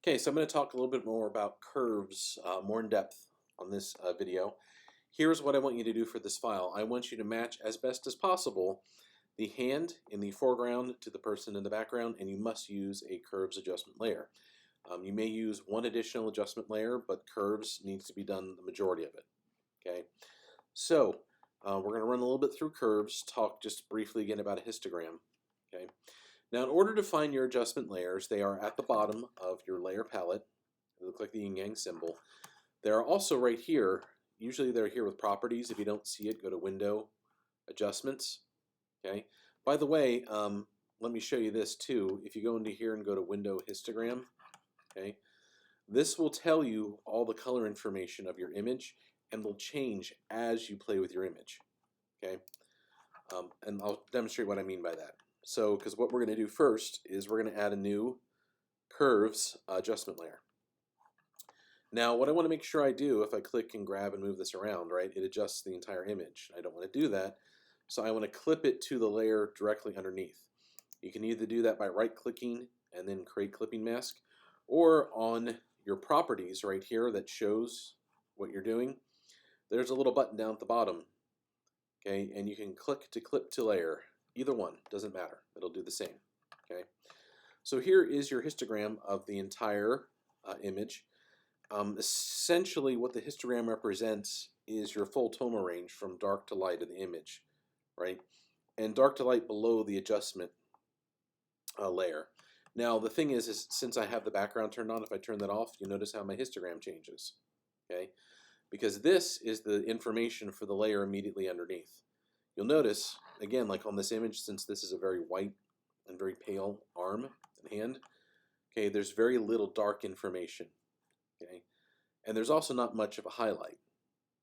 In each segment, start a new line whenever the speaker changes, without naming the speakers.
Okay, so I'm going to talk a little bit more about curves more in depth on this video. Here's what I want you to do for this file. I want you to match as best as possible the hand in the foreground to the person in the background, and you must use a curves adjustment layer. You may use one additional adjustment layer, but curves needs to be done the majority of it. Okay, so we're going to run a little bit through curves, talk just briefly again about a histogram. Okay. Now, in order to find your adjustment layers, they are at the bottom of your layer palette. They look like the yin-yang symbol. They're also right here. Usually they're here with properties. If you don't see it, go to Window, Adjustments. Okay. By the way, let me show you this too. If you go into here and go to Window Histogram, okay, this will tell you all the color information of your image and will change as you play with your image. Okay. And I'll demonstrate what I mean by that. So, because what we're going to do first is we're going to add a new curves adjustment layer. Now, what I want to make sure I do, if I click and grab and move this around, right, it adjusts the entire image. I don't want to do that, so I want to clip it to the layer directly underneath. You can either do that by right-clicking and then create clipping mask, or on your properties right here that shows what you're doing, there's a little button down at the bottom, okay, and you can click to clip to layer. Either one, doesn't matter. It'll do the same. Okay. So here is your histogram of the entire image. Essentially, what the histogram represents is your full tonal range from dark to light of the image, right? And dark to light below the adjustment layer. Now, the thing is since I have the background turned on, if I turn that off, you'll notice how my histogram changes. Okay, because this is the information for the layer immediately underneath. You'll notice, again, like on this image, since this is a very white and very pale arm and hand, okay, there's very little dark information, okay? And there's also not much of a highlight,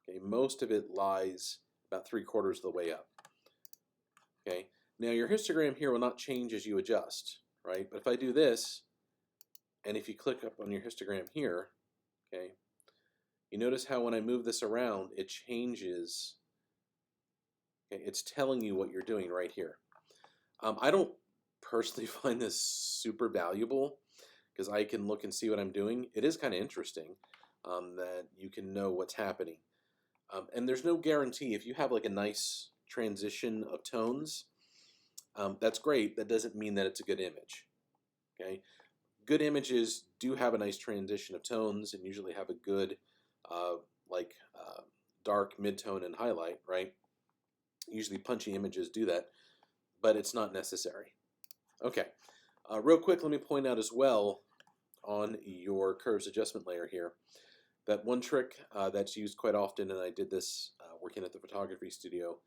okay? Most of it lies about 3/4 of the way up, okay? Now, your histogram here will not change as you adjust, right? But if I do this, and if you click up on your histogram here, okay, you notice how when I move this around, it changes. It's telling you what you're doing right here. I don't personally find this super valuable because I can look and see what I'm doing. It is kind of interesting that you can know what's happening. And there's no guarantee. If you have like a nice transition of tones, that's great. That doesn't mean that it's a good image. Okay, good images do have a nice transition of tones and usually have a good dark, mid-tone, and highlight, right? Usually punchy images do that, but it's not necessary. Okay, real quick, let me point out as well on your curves adjustment layer here that one trick that's used quite often, and I did this working at the photography studio,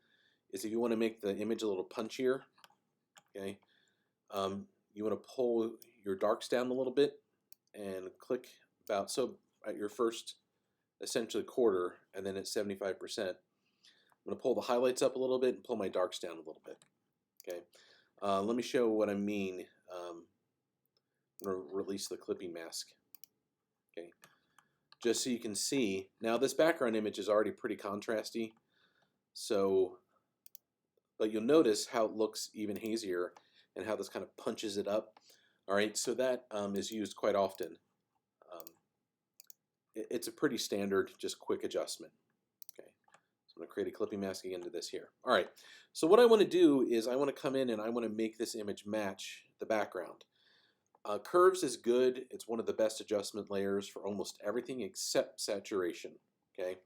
is if you want to make the image a little punchier, okay, you want to pull your darks down a little bit and click about so at your first essentially quarter and then at 75%. I'm going to pull the highlights up a little bit and pull my darks down a little bit. Okay, let me show what I mean. I'm going to release the clipping mask. Okay, just so you can see. Now this background image is already pretty contrasty, so, but you'll notice how it looks even hazier and how this kind of punches it up. All right, so that is used quite often. It's a pretty standard, just quick adjustment. I'm going to create a clipping mask again to this here. All right, so what I want to do is I want to come in and I want to make this image match the background. Curves is good. It's one of the best adjustment layers for almost everything except saturation. Okay,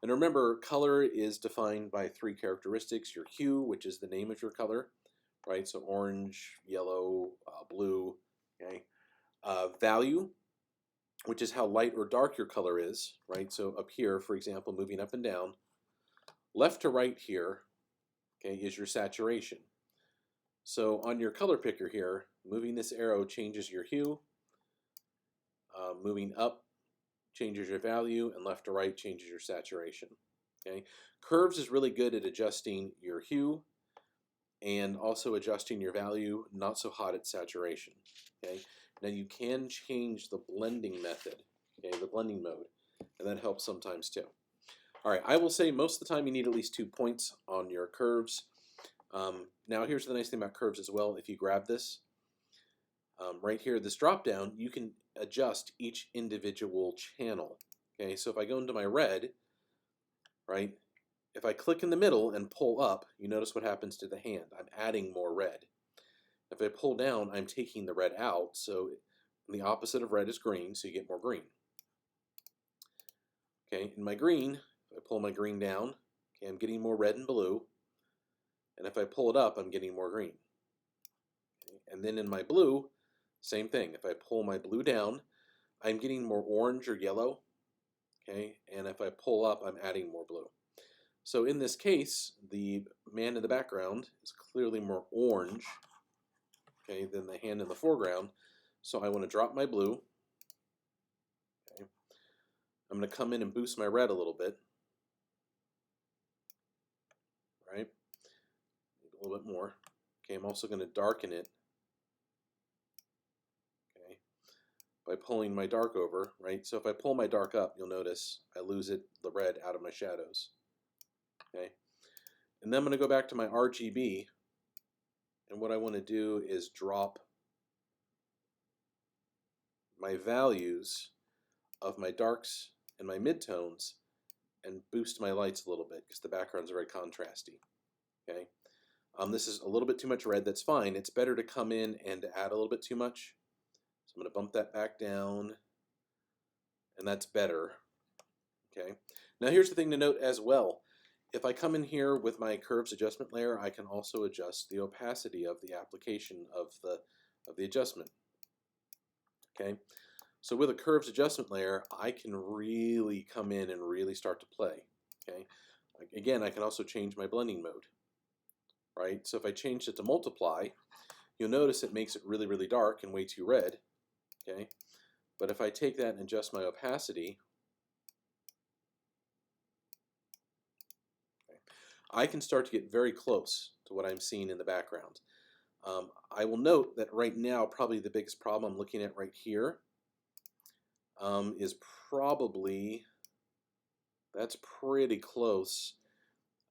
and remember, color is defined by 3 characteristics: your hue, which is the name of your color, right? So orange, yellow, blue. Okay, value, which is how light or dark your color is, right? So up here, for example, moving up and down. Left to right here, okay, is your saturation. So on your color picker here, moving this arrow changes your hue, moving up changes your value, and left to right changes your saturation. Okay, curves is really good at adjusting your hue and also adjusting your value, not so hot at saturation. Okay, now you can change the blending method, okay, the blending mode, and that helps sometimes too. All right, I will say most of the time you need at least 2 points on your curves. Now here's the nice thing about curves as well. If you grab this, right here, this drop down, you can adjust each individual channel. Okay, so if I go into my red, right, if I click in the middle and pull up, you notice what happens to the hand. I'm adding more red. If I pull down, I'm taking the red out, so the opposite of red is green, so you get more green. Okay, in my green, if I pull my green down, okay, I'm getting more red and blue, and if I pull it up, I'm getting more green. Okay, and then in my blue, same thing. If I pull my blue down, I'm getting more orange or yellow, okay, and if I pull up, I'm adding more blue. So in this case, the man in the background is clearly more orange, okay, than the hand in the foreground. So I want to drop my blue. Okay. I'm going to come in and boost my red a little bit, right? Maybe a little bit more. Okay, I'm also going to darken it, okay, by pulling my dark over, right? So if I pull my dark up, you'll notice I lose the red out of my shadows, okay? And then I'm going to go back to my RGB, and what I want to do is drop my values of my darks and my midtones and boost my lights a little bit because the backgrounds are very contrasty. Okay, this is a little bit too much red. That's fine. It's better to come in and add a little bit too much. So I'm going to bump that back down, and that's better. Okay. Now here's the thing to note as well. If I come in here with my curves adjustment layer, I can also adjust the opacity of the application of the adjustment. Okay. So with a curves adjustment layer, I can really come in and really start to play. Okay. Again, I can also change my blending mode. Right. So if I change it to multiply, you'll notice it makes it really, really dark and way too red. Okay. But if I take that and adjust my opacity, okay, I can start to get very close to what I'm seeing in the background. I will note that right now, probably the biggest problem I'm looking at right here is probably, that's pretty close.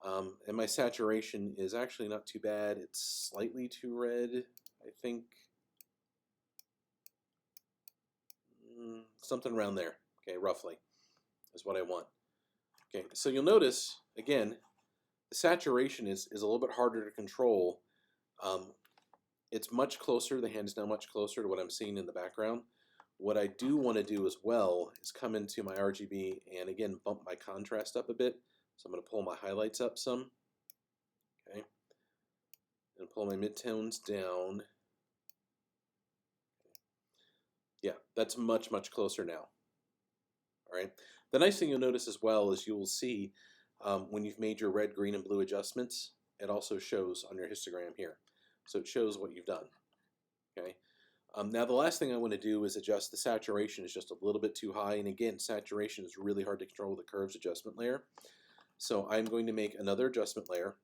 And my saturation is actually not too bad. It's slightly too red, I think. Something around there, okay, roughly, is what I want. Okay, so you'll notice, again, the saturation is a little bit harder to control. It's much closer, the hand is now much closer to what I'm seeing in the background. What I do want to do as well is come into my RGB and again bump my contrast up a bit. So I'm going to pull my highlights up some, okay, and pull my midtones down. Yeah, that's much, much closer now. All right. The nice thing you'll notice as well is you will see when you've made your red, green, and blue adjustments, it also shows on your histogram here. So it shows what you've done. Okay. Now the last thing I want to do is adjust the saturation. Is just a little bit too high, and again, saturation is really hard to control with the curves adjustment layer. So I'm going to make another adjustment layer.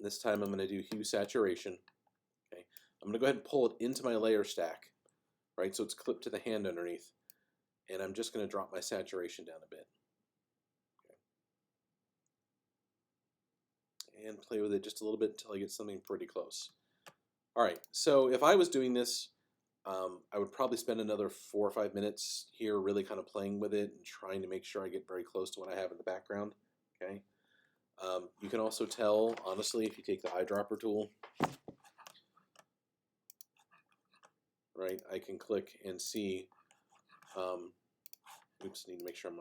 This time I'm going to do hue saturation. Okay. I'm going to go ahead and pull it into my layer stack, right? So it's clipped to the hand underneath, and I'm just going to drop my saturation down a bit. Okay. And play with it just a little bit until I get something pretty close. All right, so if I was doing this, I would probably spend another 4 or 5 minutes here really kind of playing with it and trying to make sure I get very close to what I have in the background. Okay. You can also tell, honestly, if you take the eyedropper tool, right, I can click and see, oops, need to make sure I'm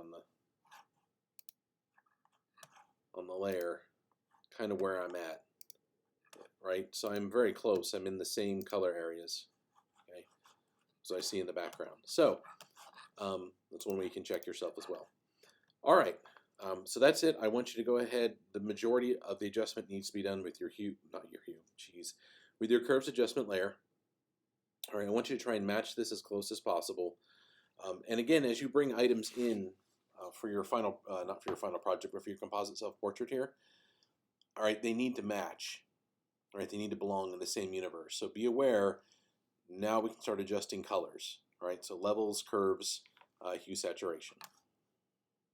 on the layer, kind of where I'm at, right? So I'm very close. I'm in the same color areas, okay, as I see in the background. So that's one way you can check yourself as well. All right, so that's it. I want you to go ahead. The majority of the adjustment needs to be done with your hue, not your hue, geez, with your curves adjustment layer. All right, I want you to try and match this as close as possible. And again, as you bring items in for your final, not for your final project, but for your composite self-portrait here, all right, they need to match. All right, they need to belong in the same universe. So be aware, now we can start adjusting colors. All right, so levels, curves, hue, saturation.